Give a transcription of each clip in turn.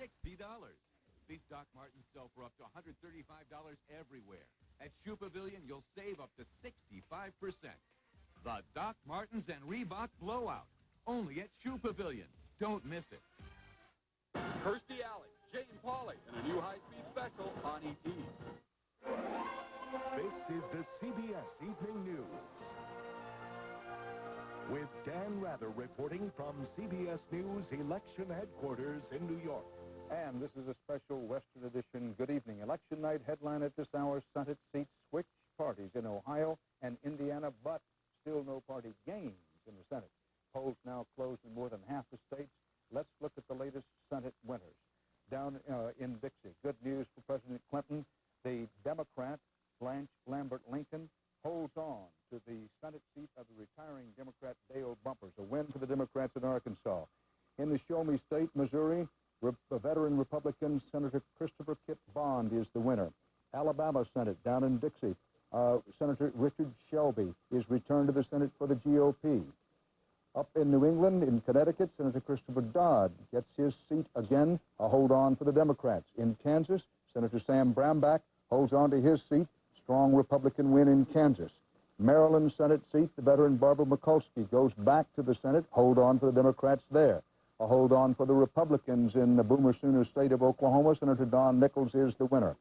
$60. These Doc Martens sell for up to $135 everywhere. At Shoe Pavilion, you'll save up to 65%. The Doc Martens and Reebok Blowout. Only at Shoe Pavilion. Don't miss it. Kirstie Alley, Jane Pauley, and a new high-speed special on ET. This is the CBS Evening News. With Dan Rather reporting from CBS News Election Headquarters in New York. And this is a special Western edition. Good evening. Election night headline at this hour. Senate seats switch parties in Ohio and Indiana, but still no party gains in the Senate. Polls now closed in more than half the states. Let's look at the latest Senate winners. Down in Dixie, good news for President Clinton. The Democrat, Blanche Lambert Lincoln, holds on to the Senate seat of the retiring Democrat Dale Bumpers, a win for the Democrats in Arkansas. In the Show Me State, Missouri, a veteran Republican, Senator Christopher Kit Bond is the winner. Alabama Senate, down in Dixie, Senator Richard Shelby is returned to the Senate for the GOP. Up in New England, in Connecticut, Senator Christopher Dodd gets his seat again, a hold on for the Democrats. In Kansas, Senator Sam Bramback holds on to his seat, strong Republican win in Kansas. Maryland Senate seat, the veteran Barbara Mikulski goes back to the Senate, hold on for the Democrats there. A hold on for the Republicans in the Boomer Sooner state of Oklahoma. Senator Don Nichols is the winner.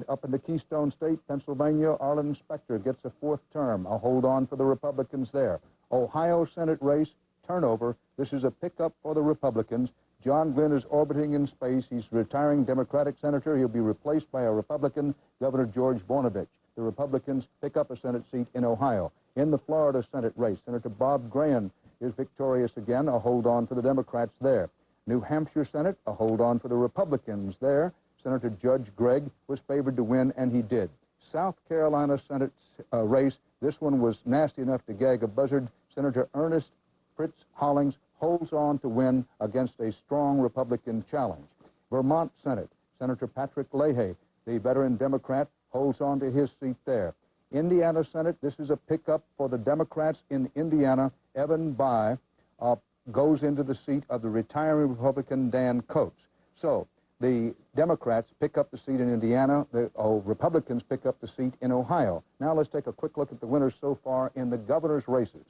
Up in the Keystone State, Pennsylvania, Arlen Specter gets a fourth term. A hold on for the Republicans there. Ohio Senate race, turnover. This is a pickup for the Republicans. John Glenn is orbiting in space. He's retiring Democratic senator. He'll be replaced by a Republican, Governor George Voinovich. The Republicans pick up a Senate seat in Ohio. In the Florida Senate race, Senator Bob Graham is victorious again, a hold on for the Democrats there. New Hampshire Senate, a hold on for the Republicans there. Senator Judge Gregg was favored to win, and he did. South Carolina Senate race, this one was nasty enough to gag a buzzard. Senator Ernest Fritz Hollings holds on to win against a strong Republican challenge. Vermont Senate, Senator Patrick Leahy, the veteran Democrat, holds on to his seat there. Indiana Senate, this is a pickup for the Democrats in Indiana. Evan Bayh goes into the seat of the retiring Republican Dan Coates. So the Democrats pick up the seat in Indiana. The Republicans pick up the seat in Ohio. Now let's take a quick look at the winners so far in the governor's races.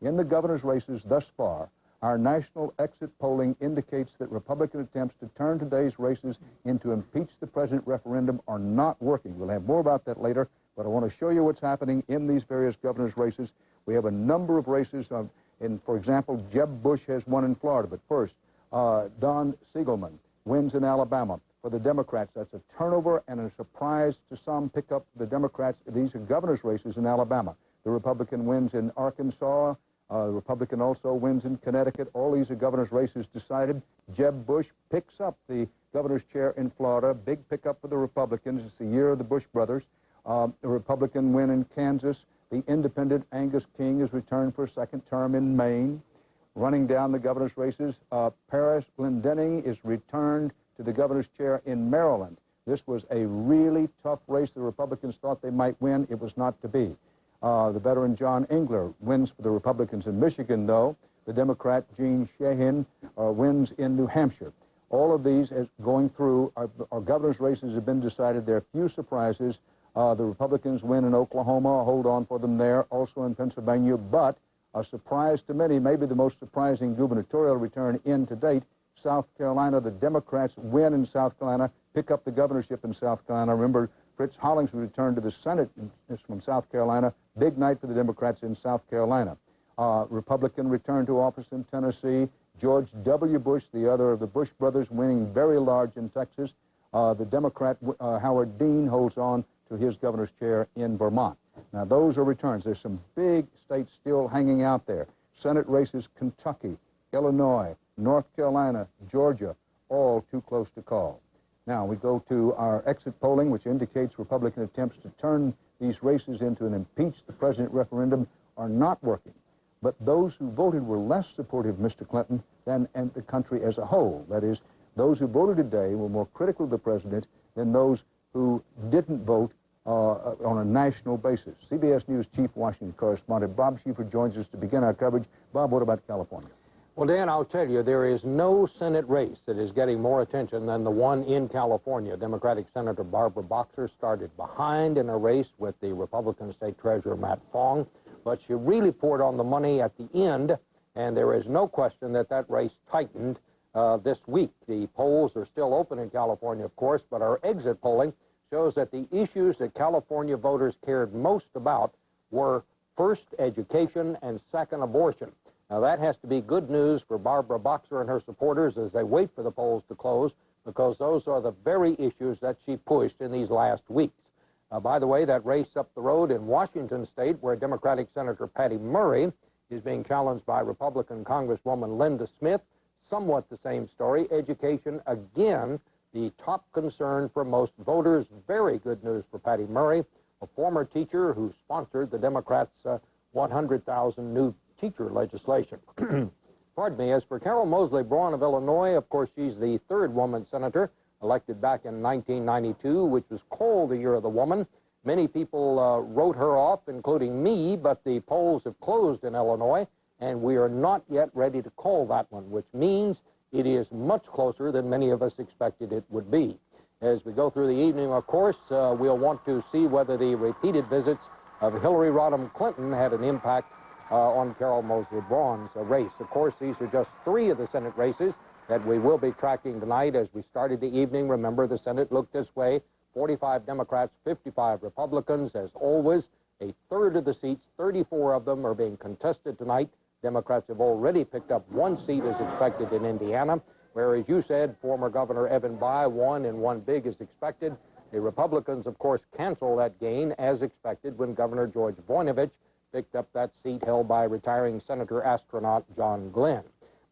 In the governor's races thus far, our national exit polling indicates that Republican attempts to turn today's races into impeach the president referendum are not working. We'll have more about that later, but I want to show you what's happening in these various governor's races. We have a number of races. For example, Jeb Bush has won in Florida. But first, Don Siegelman wins in Alabama. For the Democrats, that's a turnover and a surprise to some pick up the Democrats. These are governor's races in Alabama. The Republican wins in Arkansas. The Republican also wins in Connecticut. All these are governor's races decided. Jeb Bush picks up the governor's chair in Florida. Big pickup for the Republicans. It's the year of the Bush brothers. The Republican win in Kansas. The independent Angus King is returned for a second term in Maine. Running down the governor's races, Paris Glendening is returned to the governor's chair in Maryland. This was a really tough race. The Republicans thought they might win. It was not to be. The veteran John Engler wins for the Republicans in Michigan, though. The Democrat Gene Shahin wins in New Hampshire. All of these, as going through, our governor's races have been decided. There are few surprises. The Republicans win in Oklahoma, hold on for them there, also in Pennsylvania, but a surprise to many, maybe the most surprising gubernatorial return in to date, South Carolina. The Democrats win in South Carolina, pick up the governorship in South Carolina. Remember, Fritz Hollings will return to the Senate from South Carolina. Big night for the Democrats in South Carolina. Republican return to office in Tennessee. George W. Bush, the other of the Bush brothers, winning very large in Texas. The Democrat Howard Dean holds on to his governor's chair in Vermont. Now, those are returns. There's some big states still hanging out there. Senate races, Kentucky, Illinois, North Carolina, Georgia, all too close to call. Now, we go to our exit polling, which indicates Republican attempts to turn these races into an impeach the president referendum are not working. But those who voted were less supportive of Mr. Clinton than the country as a whole. That is, those who voted today were more critical of the president than those who didn't vote on a national basis. CBS News Chief Washington correspondent Bob Schieffer joins us to begin our coverage. Bob, what about California? Well, Dan, I'll tell you, there is no Senate race that is getting more attention than the one in California. Democratic Senator Barbara Boxer started behind in a race with the Republican State Treasurer Matt Fong, but she really poured on the money at the end, and there is no question that that race tightened this week. The polls are still open in California, of course, but our exit polling shows that the issues that California voters cared most about were first, education, and second, abortion. Now, that has to be good news for Barbara Boxer and her supporters as they wait for the polls to close, because those are the very issues that she pushed in these last weeks. By the way, that race up the road in Washington State, where Democratic Senator Patty Murray is being challenged by Republican Congresswoman Linda Smith, somewhat the same story. Education, again, the top concern for most voters. Very good news for Patty Murray, a former teacher who sponsored the Democrats' 100,000 new teacher legislation. Pardon me. As for Carol Moseley Braun of Illinois, of course, she's the third woman senator elected back in 1992, which was called the Year of the Woman. Many people wrote her off, including me, but the polls have closed in Illinois, and we are not yet ready to call that one, which means it is much closer than many of us expected it would be. As we go through the evening, of course, we'll want to see whether the repeated visits of Hillary Rodham Clinton had an impact on Carol Moseley Braun's race. Of course, these are just three of the Senate races that we will be tracking tonight. As we started the evening, remember, the Senate looked this way: 45 Democrats, 55 Republicans. As always, a third of the seats, 34 of them, are being contested tonight. Democrats have already picked up one seat as expected in Indiana, where, as you said, former Governor Evan Bayh won and won big as expected. The Republicans, of course, cancel that gain as expected when Governor George Voinovich picked up that seat held by retiring Senator astronaut John Glenn.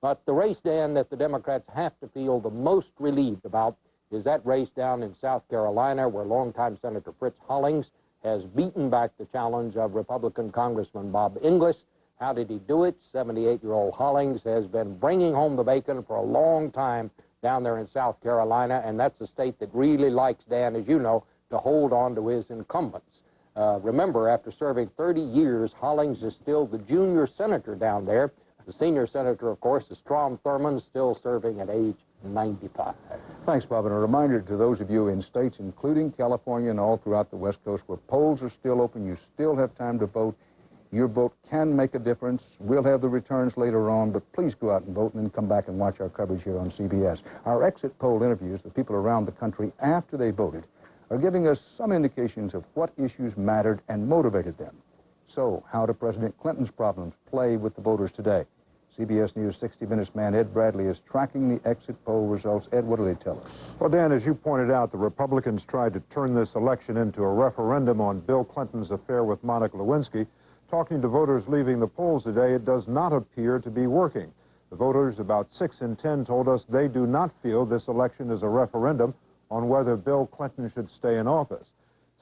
But the race, Dan, that the Democrats have to feel the most relieved about is that race down in South Carolina, where longtime Senator Fritz Hollings has beaten back the challenge of Republican Congressman Bob Inglis. How did he do it? 78-year-old Hollings has been bringing home the bacon for a long time down there in South Carolina, and that's a state that really likes, Dan, as you know, to hold on to his incumbents. Remember, after serving 30 years, Hollings is still the junior senator down there. The senior senator, of course, is Strom Thurmond, still serving at age 95. Thanks, Bob. And a reminder to those of you in states, including California and all throughout the West Coast, where polls are still open, you still have time to vote. Your vote can make a difference. We'll have the returns later on, but please go out and vote and then come back and watch our coverage here on CBS. Our exit poll interviews with people around the country after they voted are giving us some indications of what issues mattered and motivated them. So, how do President Clinton's problems play with the voters today? CBS News 60 Minutes man Ed Bradley is tracking the exit poll results. Ed, what do they tell us? Well, Dan, as you pointed out, the Republicans tried to turn this election into a referendum on Bill Clinton's affair with Monica Lewinsky. Talking to voters leaving the polls today, it does not appear to be working. The voters, about 6 in 10, told us they do not feel this election is a referendum on whether Bill Clinton should stay in office.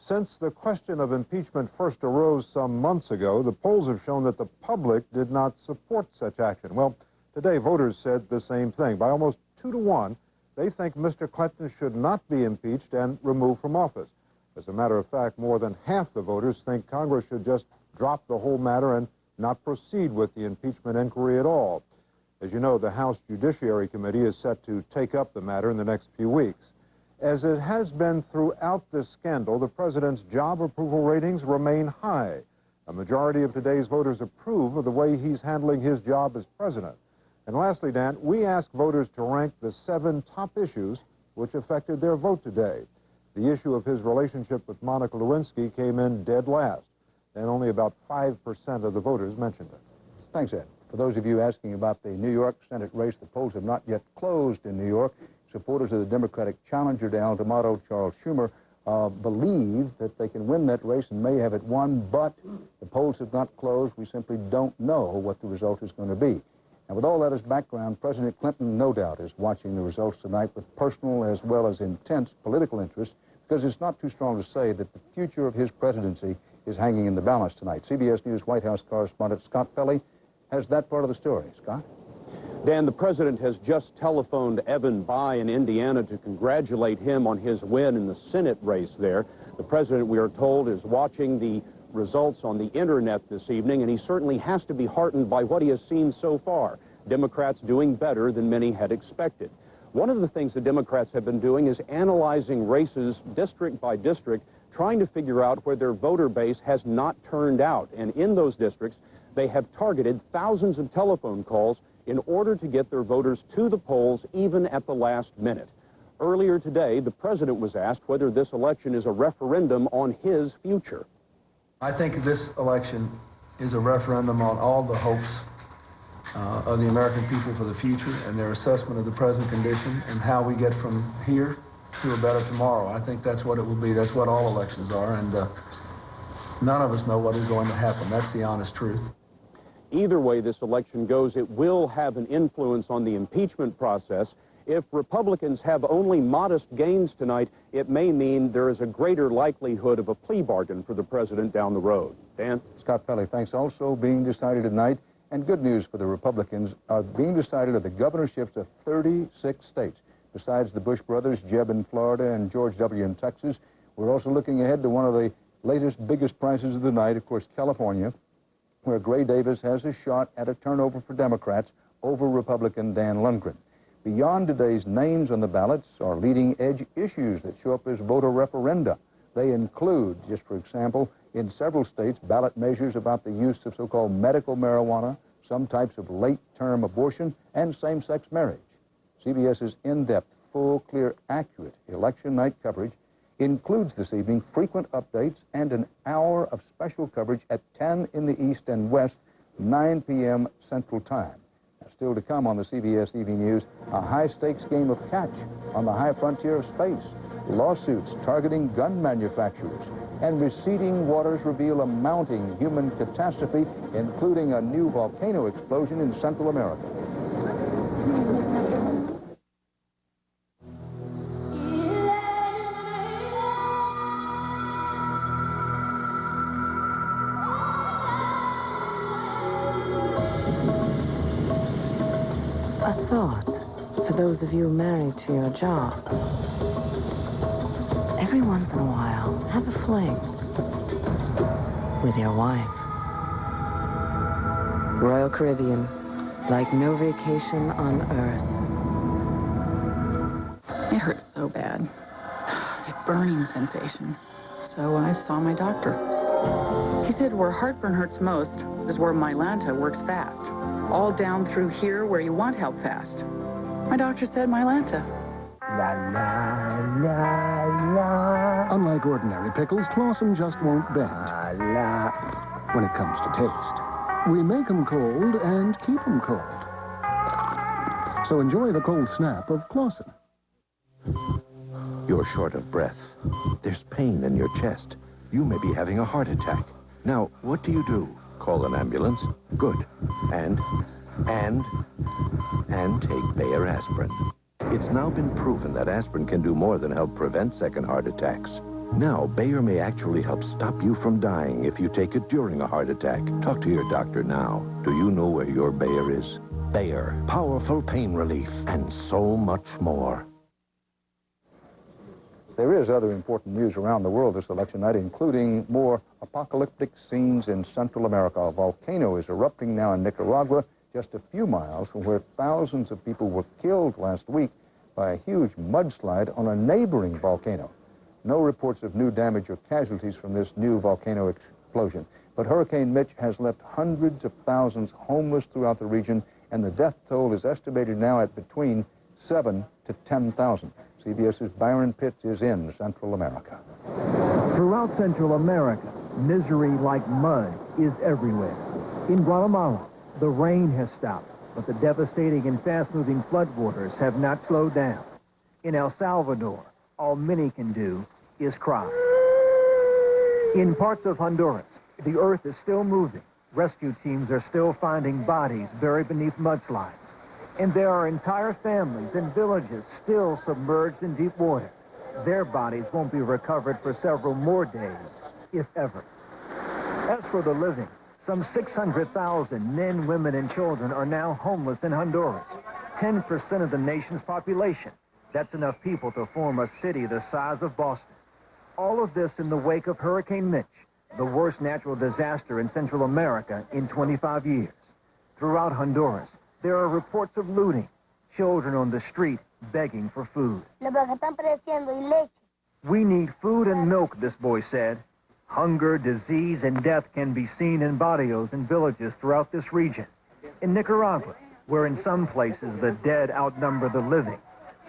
Since the question of impeachment first arose some months ago, the polls have shown that the public did not support such action. Well, today voters said the same thing. By almost 2 to 1, they think Mr. Clinton should not be impeached and removed from office. As a matter of fact, more than half the voters think Congress should just drop the whole matter and not proceed with the impeachment inquiry at all. As you know, the House Judiciary Committee is set to take up the matter in the next few weeks. As it has been throughout this scandal, the president's job approval ratings remain high. A majority of today's voters approve of the way he's handling his job as president. And lastly, Dan, we asked voters to rank the 7 top issues which affected their vote today. The issue of his relationship with Monica Lewinsky came in dead last, and only about 5% of the voters mentioned it. Thanks, Ed. For those of you asking about the New York Senate race, the polls have not yet closed in New York. Supporters of the Democratic challenger to Al D'Amato, Charles Schumer, believe that they can win that race and may have it won, but the polls have not closed. We simply don't know what the result is going to be. And with all that as background, President Clinton, no doubt, is watching the results tonight with personal as well as intense political interest, because it's not too strong to say that the future of his presidency is hanging in the balance tonight. CBS News White House correspondent Scott Pelley has that part of the story. Scott? Dan, the president has just telephoned Evan Bayh in Indiana to congratulate him on his win in the Senate race there. The president, we are told, is watching the results on the internet this evening, and he certainly has to be heartened by what he has seen so far. Democrats doing better than many had expected. One of the things the Democrats have been doing is analyzing races district by district, trying to figure out where their voter base has not turned out. And in those districts, they have targeted thousands of telephone calls in order to get their voters to the polls even at the last minute. Earlier today, the president was asked whether this election is a referendum on his future. I think this election is a referendum on all the hopes of the American people for the future and their assessment of the present condition and how we get from here to a better tomorrow. I think that's what it will be. That's what all elections are, and none of us know what is going to happen. That's the honest truth. Either way this election goes, it will have an influence on the impeachment process. If Republicans have only modest gains tonight, it may mean there is a greater likelihood of a plea bargain for the president down the road. Dan? Scott Pelley, thanks. Also being decided tonight, and good news for the Republicans, are being decided at the governorships of 36 states. Besides the Bush brothers, Jeb in Florida and George W. in Texas, we're also looking ahead to one of the latest, biggest prizes of the night, of course, California, where Gray Davis has a shot at a turnover for Democrats over Republican Dan Lundgren. Beyond today's names on the ballots are leading-edge issues that show up as voter referenda. They include, just for example, in several states, ballot measures about the use of so-called medical marijuana, some types of late-term abortion, and same-sex marriage. CBS's in-depth, full, clear, accurate election night coverage includes this evening frequent updates and an hour of special coverage at 10 in the East and West, 9 p.m. Central Time. Now, still to come on the CBS Evening News, a high-stakes game of catch on the high frontier of space, lawsuits targeting gun manufacturers, and receding waters reveal a mounting human catastrophe, including a new volcano explosion in Central America. A thought for those of you married to your job. Every once in a while, have a fling with your wife. Royal Caribbean, like no vacation on earth. It hurts so bad. A burning sensation. So I saw my doctor. He said where heartburn hurts most is where Mylanta works fast. All down through here where you want help fast. My doctor said Mylanta. La, la, la, la. Unlike ordinary pickles, Clausen just won't bend. La, la. When it comes to taste. We make them cold and keep them cold. So enjoy the cold snap of Clausen. You're short of breath. There's pain in your chest. You may be having a heart attack. Now, what do? Call an ambulance. Good. And take Bayer aspirin. It's now been proven that aspirin can do more than help prevent second heart attacks. Now, Bayer may actually help stop you from dying if you take it during a heart attack. Talk to your doctor now. Do you know where your Bayer is? Bayer, powerful pain relief, and so much more. There is other important news around the world this election night, including more apocalyptic scenes in Central America. A volcano is erupting now in Nicaragua, just a few miles from where thousands of people were killed last week by a huge mudslide on a neighboring volcano. No reports of new damage or casualties from this new volcano explosion. But Hurricane Mitch has left hundreds of thousands homeless throughout the region, and the death toll is estimated now at between 7,000 to 10,000. CBS's Byron Pitts is in Central America. Throughout Central America, misery like mud is everywhere. In Guatemala, the rain has stopped, but the devastating and fast-moving floodwaters have not slowed down. In El Salvador, all many can do is cry. In parts of Honduras, the earth is still moving. Rescue teams are still finding bodies buried beneath mudslides. And there are entire families and villages still submerged in deep water. Their bodies won't be recovered for several more days, if ever. As for the living, some 600,000 men, women, and children are now homeless in Honduras, 10% of the nation's population. That's enough people to form a city the size of Boston. All of this in the wake of Hurricane Mitch, the worst natural disaster in Central America in 25 years. Throughout Honduras, There are reports of looting, children on the street begging for food. We need food and milk, this boy said. Hunger, disease, and death can be seen in barrios and villages throughout this region. In Nicaragua, where in some places the dead outnumber the living,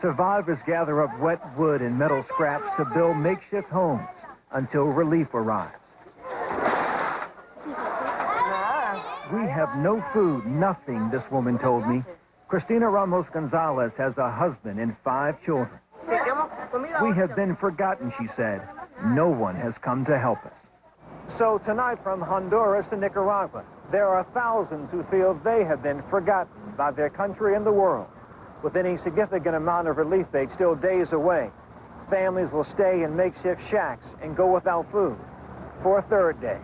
survivors gather up wet wood and metal scraps to build makeshift homes until relief arrives. We have no food, nothing, this woman told me. Cristina Ramos Gonzalez has a husband and 5 children. We have been forgotten, she said. No one has come to help us. So tonight from Honduras to Nicaragua, there are thousands who feel they have been forgotten by their country and the world. With any significant amount of relief aid still days away, families will stay in makeshift shacks and go without food for a third day.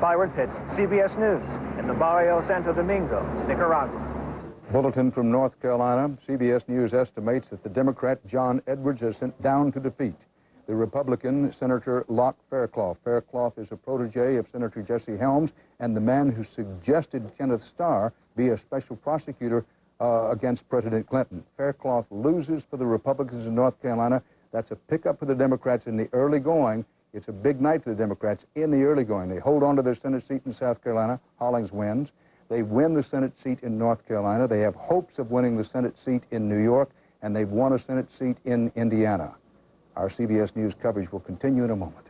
Byron Pitts, CBS News, in the Barrio Santo Domingo, Nicaragua. Bulletin from North Carolina. CBS News estimates that the Democrat John Edwards has sent down to defeat the Republican Senator Locke Fairclough. Fairclough is a protege of Senator Jesse Helms and the man who suggested Kenneth Starr be a special prosecutor against President Clinton. Fairclough loses for the Republicans in North Carolina. That's a pickup for the Democrats in the early going. It's a big night for the Democrats in the early going. They hold on to their Senate seat in South Carolina. Hollings wins. They win the Senate seat in North Carolina. They have hopes of winning the Senate seat in New York, and they've won a Senate seat in Indiana. Our CBS News coverage will continue in a moment.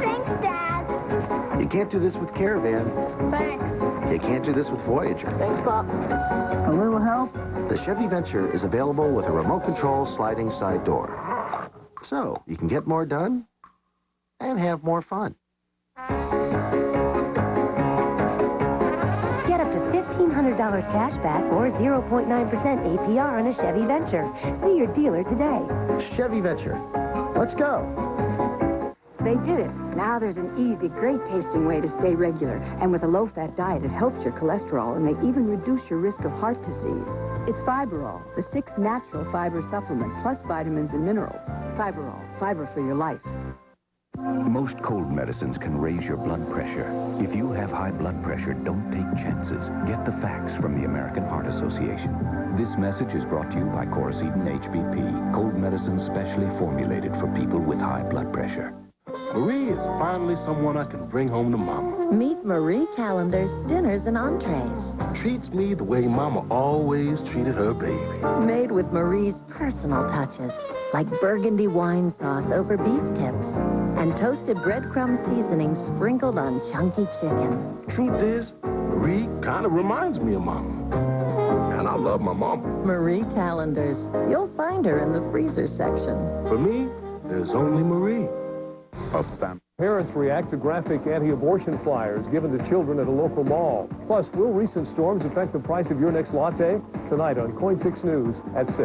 Thanks, Dad. You can't do this with Caravan. Thanks. You can't do this with Voyager. Thanks, Pop. A little help? The Chevy Venture is available with a remote control sliding side door. So you can get more done and have more fun. Get up to $1,500 cash back or 0.9% APR on a Chevy Venture. See your dealer today. Chevy Venture. Let's go. They did it. Now there's an easy, great-tasting way to stay regular. And with a low-fat diet, it helps your cholesterol and may even reduce your risk of heart disease. It's Fiberol, the 6th natural fiber supplement, plus vitamins and minerals. Fiberol, fiber for your life. Most cold medicines can raise your blood pressure. If you have high blood pressure, don't take chances. Get the facts from the American Heart Association. This message is brought to you by Coricidin HBP, cold medicine specially formulated for people with high blood pressure. Marie is finally someone I can bring home to Mama. Meet Marie Callender's dinners and entrees. Treats me the way Mama always treated her baby. Made with Marie's personal touches, like burgundy wine sauce over beef tips and toasted breadcrumb seasoning sprinkled on chunky chicken. Truth is, Marie kind of reminds me of Mama. And I love my mama. Marie Callender's. You'll find her in the freezer section. For me, there's only Marie. Parents react to graphic anti-abortion flyers given to children at a local mall. Plus, will recent storms affect the price of your next latte? Tonight on KOIN 6 News at 6.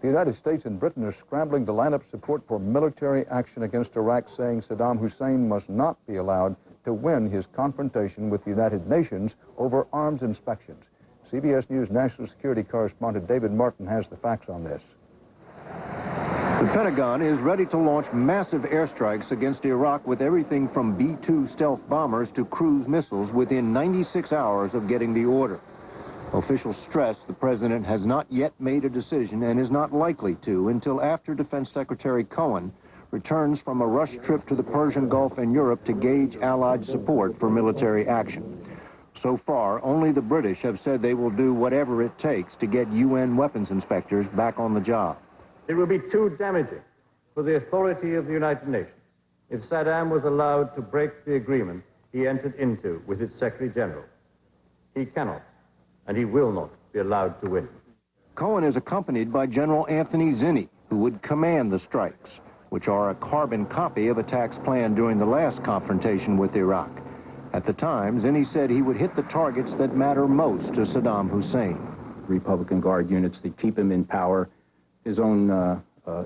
The United States and Britain are scrambling to line up support for military action against Iraq, saying Saddam Hussein must not be allowed to win his confrontation with the United Nations over arms inspections. CBS News national security correspondent David Martin has the facts on this. The Pentagon is ready to launch massive airstrikes against Iraq with everything from B-2 stealth bombers to cruise missiles within 96 hours of getting the order. Officials stress the president has not yet made a decision and is not likely to until after Defense Secretary Cohen returns from a rush trip to the Persian Gulf and Europe to gauge Allied support for military action. So far, only the British have said they will do whatever it takes to get UN weapons inspectors back on the job. It would be too damaging for the authority of the United Nations if Saddam was allowed to break the agreement he entered into with its Secretary General. He cannot, and he will not be allowed to win. Cohen is accompanied by General Anthony Zinni, who would command the strikes, which are a carbon copy of attacks planned during the last confrontation with Iraq. At the time, Zinni said he would hit the targets that matter most to Saddam Hussein. Republican Guard units that keep him in power, his own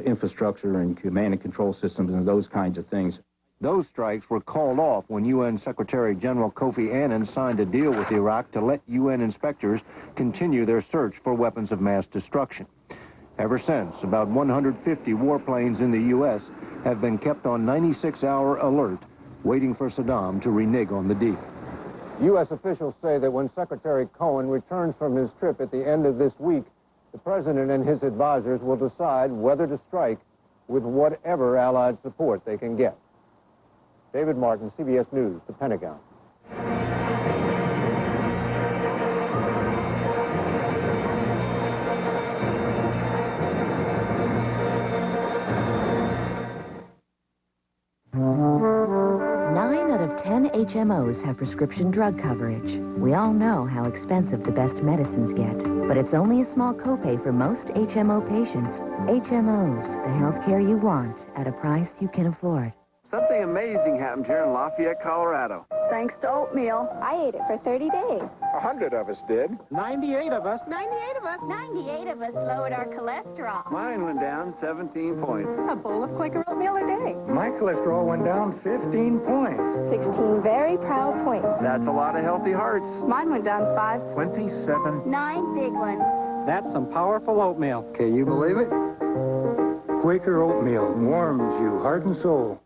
infrastructure and command and control systems and those kinds of things. Those strikes were called off when UN Secretary General Kofi Annan signed a deal with Iraq to let UN inspectors continue their search for weapons of mass destruction. Ever since, about 150 warplanes in the U.S. have been kept on 96-hour alert, waiting for Saddam to renege on the deal. U.S. officials say that when Secretary Cohen returns from his trip at the end of this week, the president and his advisors will decide whether to strike with whatever Allied support they can get. David Martin, CBS News, the Pentagon. 9 out of 10 HMOs have prescription drug coverage. We all know how expensive the best medicines get, but it's only a small copay for most HMO patients. HMOs, the health care you want at a price you can afford. Something amazing happened here in Lafayette, Colorado. Thanks to oatmeal. I ate it for 30 days. 100 of us did. 98 of us. 98 of us. 98 of us lowered our cholesterol. Mine went down 17 points. A bowl of Quaker oatmeal a day. My cholesterol went down 15 points. 16 very proud points. That's a lot of healthy hearts. Mine went down 5. 27. 9 big ones. That's some powerful oatmeal. Can you believe it? Quaker oatmeal warms you heart and soul.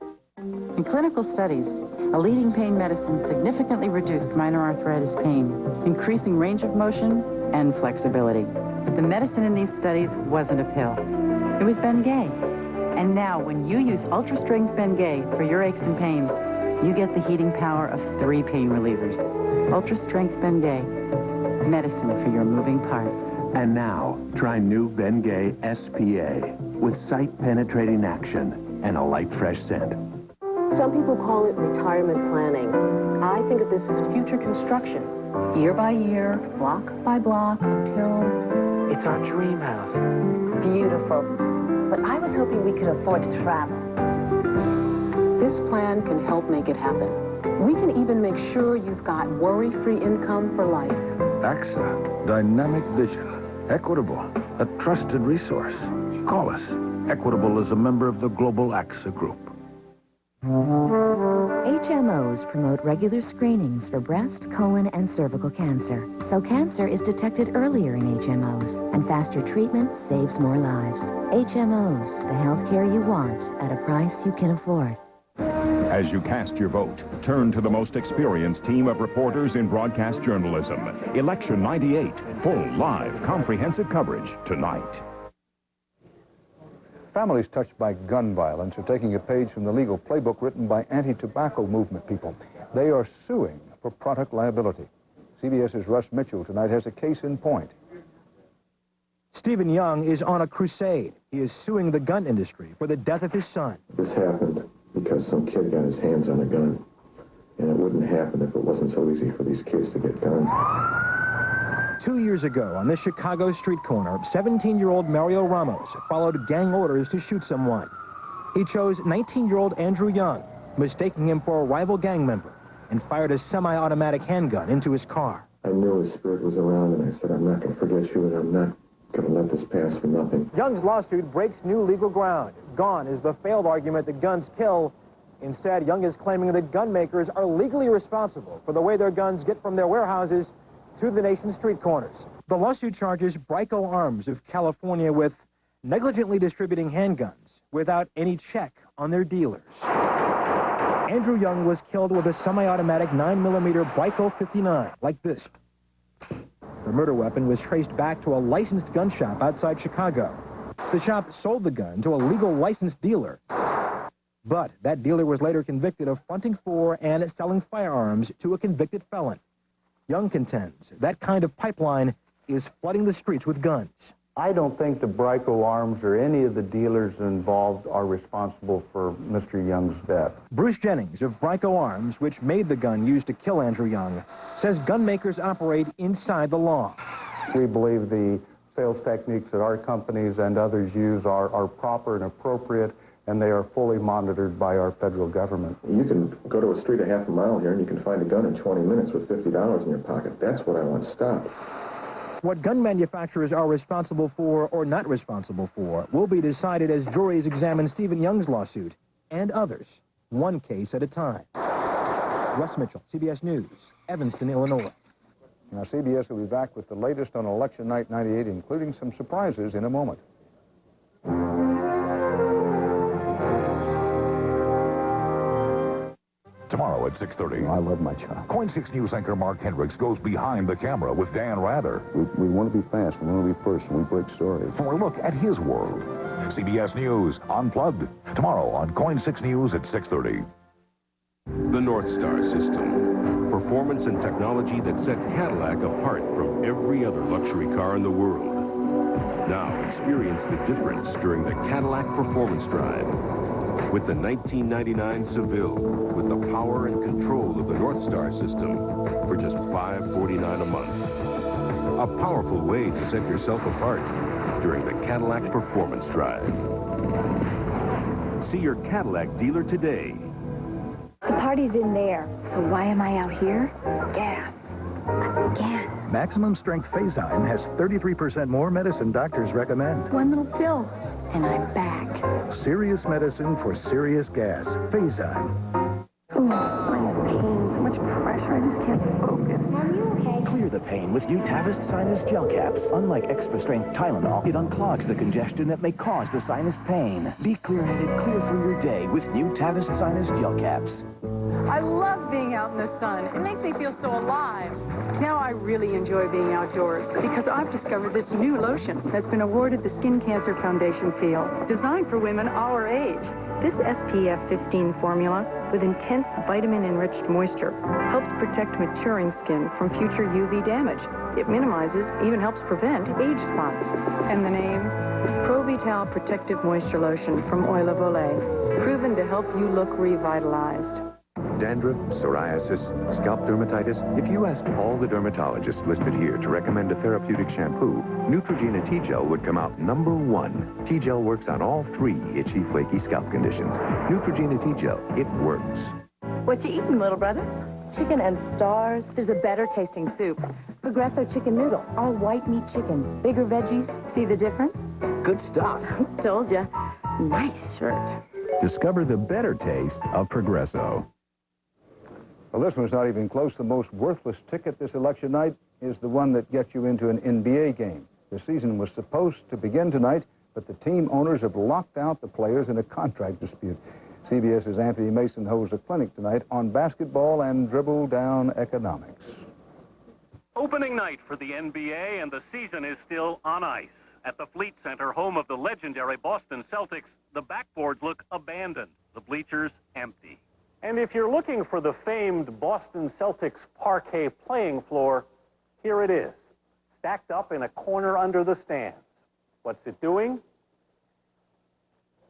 In clinical studies, a leading pain medicine significantly reduced minor arthritis pain, increasing range of motion and flexibility. But the medicine in these studies wasn't a pill. It was Bengay. And now, when you use ultra-strength Bengay for your aches and pains, you get the heating power of 3 pain relievers. Ultra-strength Bengay, medicine for your moving parts. And now, try new Bengay SPA with sight-penetrating action and a light, fresh scent. Some people call it retirement planning. I think of this as future construction. Year by year, block by block, until... It's our dream house. Beautiful. But I was hoping we could afford to travel. This plan can help make it happen. We can even make sure you've got worry-free income for life. AXA, dynamic vision, equitable, a trusted resource. Call us. Equitable is a member of the global AXA Group. HMOs promote regular screenings for breast, colon, and cervical cancer. So cancer is detected earlier in HMOs, and faster treatment saves more lives. HMOs, the health care you want at a price you can afford. As you cast your vote, turn to the most experienced team of reporters in broadcast journalism. Election 98, full, live, comprehensive coverage tonight. Families touched by gun violence are taking a page from the legal playbook written by anti-tobacco movement people. They are suing for product liability. CBS's Russ Mitchell tonight has a case in point. Stephen Young is on a crusade. He is suing the gun industry for the death of his son. This happened because some kid got his hands on a gun. And it wouldn't happen if it wasn't so easy for these kids to get guns. 2 years ago, on this Chicago street corner, 17-year-old Mario Ramos followed gang orders to shoot someone. He chose 19-year-old Andrew Young, mistaking him for a rival gang member, and fired a semi-automatic handgun into his car. I knew his spirit was around, and I said, I'm not going to forget you, and I'm not going to let this pass for nothing. Young's lawsuit breaks new legal ground. Gone is the failed argument that guns kill. Instead, Young is claiming that gun makers are legally responsible for the way their guns get from their warehouses to the nation's street corners. The lawsuit charges Brico Arms of California with negligently distributing handguns without any check on their dealers. Andrew Young was killed with a semi-automatic 9mm Brico 59, like this. The murder weapon was traced back to a licensed gun shop outside Chicago. The shop sold the gun to a legal licensed dealer. But that dealer was later convicted of fronting for and selling firearms to a convicted felon. Young contends that kind of pipeline is flooding the streets with guns. I don't think the Brico Arms or any of the dealers involved are responsible for Mr. Young's death. Bruce Jennings of Brico Arms, which made the gun used to kill Andrew Young, says gun makers operate inside the law. We believe the sales techniques that our companies and others use are proper and appropriate, and they are fully monitored by our federal government. You can go to a street a half a mile here, and you can find a gun in 20 minutes with $50 in your pocket. That's what I want stopped. What gun manufacturers are responsible for or not responsible for will be decided as juries examine Stephen Young's lawsuit and others, one case at a time. Russ Mitchell, CBS News, Evanston, Illinois. Now, CBS will be back with the latest on Election Night 98, including some surprises in a moment. at 6:30. I love my job. KOIN 6 News anchor Mark Hendricks goes behind the camera with Dan Rather We want to be fast. We want to be first, and we break stories. for a look at his world. CBS News Unplugged, tomorrow on KOIN 6 News at 6:30. The North Star system. Performance and technology that set Cadillac apart from every other luxury car in the world. Now experience the difference during the Cadillac Performance Drive. With the 1999 Seville, with the power and control of the North Star system for just $549 a month. A powerful way to set yourself apart during the Cadillac Performance Drive. See your Cadillac dealer today. The party's in there. So why am I out here? Gas. Gas. Maximum Strength Phazine has 33% more medicine doctors recommend. One little pill, and I'm back. Serious medicine for serious gas. Phazine. Oh, sinus pain, so much pressure, I just can't focus. Mom, you okay? Clear the pain with new Tavist Sinus Gel Caps. Unlike extra-strength Tylenol, it unclogs the congestion that may cause the sinus pain. Be clear-headed, clear through your day with new Tavist Sinus Gel Caps. I love being out in the sun. It makes me feel so alive. Now I really enjoy being outdoors because I've discovered this new lotion that's been awarded the Skin Cancer Foundation seal, designed for women our age. This SPF 15 formula, with intense vitamin-enriched moisture, helps protect maturing skin from future UV damage. It minimizes, even helps prevent, age spots. And the name? ProVital Protective Moisture Lotion from Oil of Olay, proven to help you look revitalized. Dandruff, psoriasis, scalp dermatitis. If you asked all the dermatologists listed here to recommend a therapeutic shampoo, Neutrogena T-Gel would come out #1. T-Gel works on all 3 itchy, flaky scalp conditions. Neutrogena T-Gel, it works. What you eating, little brother? Chicken and stars. There's a better tasting soup. Progresso chicken noodle, all white meat chicken. Bigger veggies. See the difference? Good stuff. Told ya. Nice shirt. Discover the better taste of Progresso. Well, this one's not even close. The most worthless ticket this election night is the one that gets you into an NBA game. The season was supposed to begin tonight, but the team owners have locked out the players in a contract dispute. CBS's Anthony Mason holds a clinic tonight on basketball and dribble-down economics. Opening night for the NBA, and the season is still on ice. At the Fleet Center, home of the legendary Boston Celtics, the backboards look abandoned, the bleachers empty. And if you're looking for the famed Boston Celtics parquet playing floor, here it is, stacked up in a corner under the stands. What's it doing?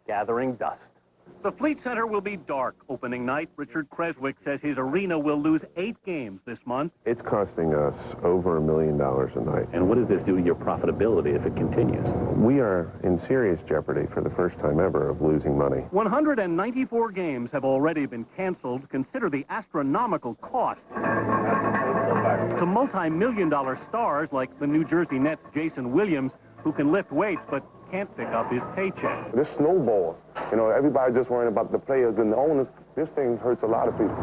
Gathering dust. The Fleet Center will be dark opening night. Richard Creswick says his arena will lose 8 games this month. It's costing us over $1 million a night. And what does this do to your profitability if it continues? We are in serious jeopardy for the first time ever of losing money. 194 games have already been canceled. Consider the astronomical cost to multi-million-dollar stars like the New Jersey Nets' Jason Williams, who can lift weights but can't pick up his paycheck. This snowballs. You know, everybody's just worrying about the players and the owners. This thing hurts a lot of people.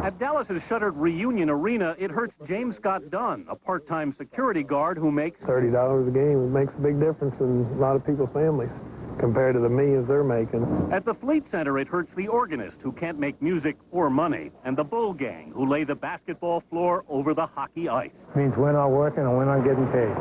At Dallas's shuttered Reunion Arena, it hurts James Scott Dunn, a part-time security guard who makes $30 a game. It makes a big difference in a lot of people's families compared to the millions they're making. At the Fleet Center, it hurts the organist who can't make music or money, and the Bull Gang who lay the basketball floor over the hockey ice. Means we're not working and we're not getting paid.